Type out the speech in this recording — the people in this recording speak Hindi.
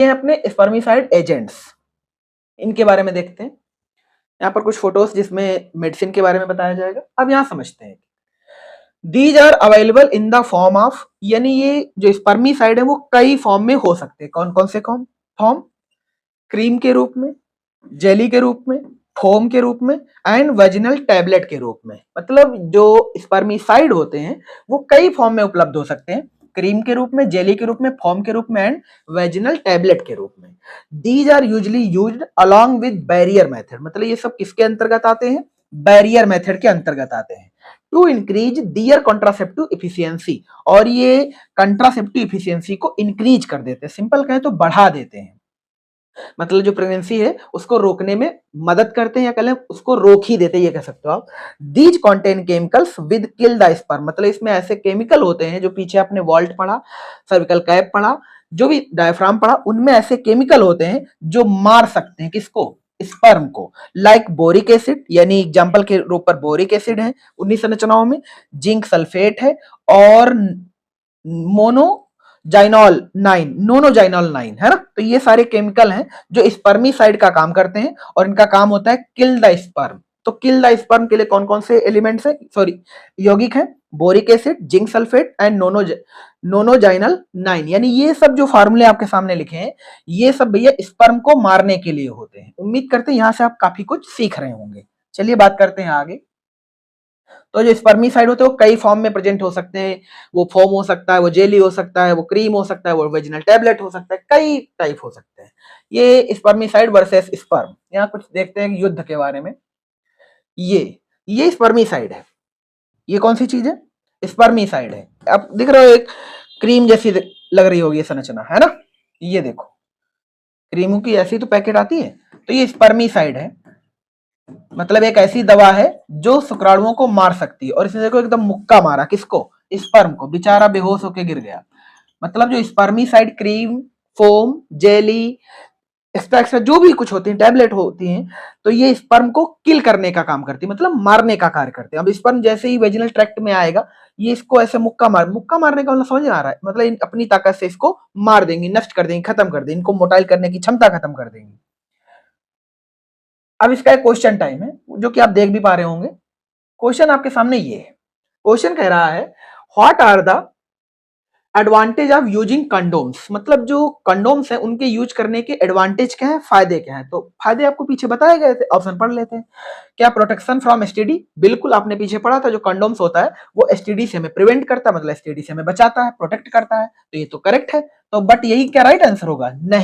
ये अपने स्पर्मिसाइड एजेंट्स, इनके बारे में देखते हैं। यहाँ पर कुछ फोटोज जिसमें मेडिसिन के बारे में बताया जाएगा। अब यहाँ समझते हैं। These are available in the form of, यानी ये जो स्पर्मिसाइड है वो कई फॉर्म में हो सकते हैं। कौन कौन से फॉर्म? क्रीम के रूप में, जेली के रूप में, फोम के रूप में एंड वेजिनल टैबलेट के रूप में। मतलब जो स्पर्मिसाइड होते हैं वो कई फॉर्म में उपलब्ध हो सकते हैं, क्रीम के रूप में, जेली के रूप में, फॉर्म के रूप में एंड वेजिनल टैबलेट के रूप में। These are usually used along with barrier method. मतलब ये सब किसके अंतर्गत आते हैं? बैरियर मेथड के अंतर्गत आते हैं। To increase their contraceptive efficiency, और ये कंट्रासेप्टिव इफिशियंसी को इंक्रीज कर देते हैं, सिंपल कहें तो बढ़ा देते हैं। मतलब जो प्रेगनेंसी है उसको रोकने में मदद करते हैं, या कहें उसको रोक ही देते हैं, ये कह सकते हो आप। These contain chemicals with kill the sperm, मतलब इसमें ऐसे केमिकल होते हैं, जो पीछे आपने वॉल्ट पढ़ा, सर्विकल कैप पढ़ा, जो भी डायफ्राम पढ़ा, उनमें ऐसे केमिकल होते हैं जो मार सकते हैं किसको? स्पर्म को। लाइक बोरिक एसिड, यानी एग्जाम्पल के रूप पर बोरिक एसिड है 19 संरचनाओं में, जिंक सल्फेट है, और मोनोजाइनॉल 9, नोनोजाइनॉल 9 है ना। तो ये सारे केमिकल हैं जो स्पर्मिसाइड का काम करते हैं, और इनका काम होता है किल द स्पर्म। तो किल द स्पर्म के लिए कौन कौन से एलिमेंट्स है, सॉरी यौगिक है? Boric acid, zinc sulphate and nonoxynol 9। यानी ये सब जो फार्मूले आपके सामने लिखे हैं, ये सब भैया स्पर्म को मारने के लिए होते हैं। उम्मीद करते हैं यहां से आप काफी कुछ सीख रहे होंगे। चलिए बात करते हैं आगे। तो जो स्पर्मिसाइड होते हैं वो कई फॉर्म में प्रेजेंट हो सकते हैं। वो फोम हो सकता है, वो जेली हो सकता है, वो क्रीम हो सकता है, वो वेजिनल टैबलेट हो सकता है, कई टाइप हो सकते हैं। ये स्पर्मिसाइड वर्सेस स्पर्म। यहाँ कुछ देखते हैं युद्ध के बारे में। ये स्पर्मिसाइड है। ये कौन सी चीज है? स्पर्मिसाइड है। अब दिख रहा हो, एक क्रीम जैसी लग रही होगी संरचना, है ना। ये देखो, क्रीमों की ऐसी तो पैकेट आती है। तो ये स्पर्मिसाइड है, मतलब एक ऐसी दवा है जो शुक्राणुओं को मार सकती है। और इसने देखो एकदम मुक्का मारा, किसको? स्पर्म को। बेचारा बेहोश होकर गिर गया। मतलब जो spermicide cream, foam, jelly, extra extra जो भी कुछ होती है, टैबलेट होती हैं, तो ये स्पर्म को किल करने का काम करती है, मतलब मारने का कार्य करते हैं। अब स्पर्म जैसे ही वेजिनल ट्रैक्ट में आएगा, ये इसको ऐसे मुक्का मारने का मतलब समझ में आ रहा है? मतलब अपनी ताकत से इसको मार देंगी, नष्ट कर देंगी, खत्म कर देंगी, इनको मोटाइल करने की क्षमता खत्म कर देंगी। अब इसका एक क्वेश्चन टाइम है, जो कि आप देख भी पा रहे होंगे। क्वेश्चन आपके सामने ये है। क्वेश्चन कह रहा है, what are the advantage of using condoms. मतलब जो कंडोम्स हैं उनके यूज करने के एडवांटेज क्या है, फायदे क्या है? तो फायदे आपको पीछे बताए गए थे, ऑप्शन पढ़ लेते हैं। क्या? प्रोटेक्शन फ्रॉम एसटीडी, बिल्कुल आपने पीछे पढ़ा था। जो कंडोम्स होता है वो एसटीडी से हमें प्रिवेंट करता है, मतलब एसटीडी से हमें बचाता है, प्रोटेक्ट करता है। तो ये तो करेक्ट है। तो बट यही क्या राइट आंसर होगा? नहीं।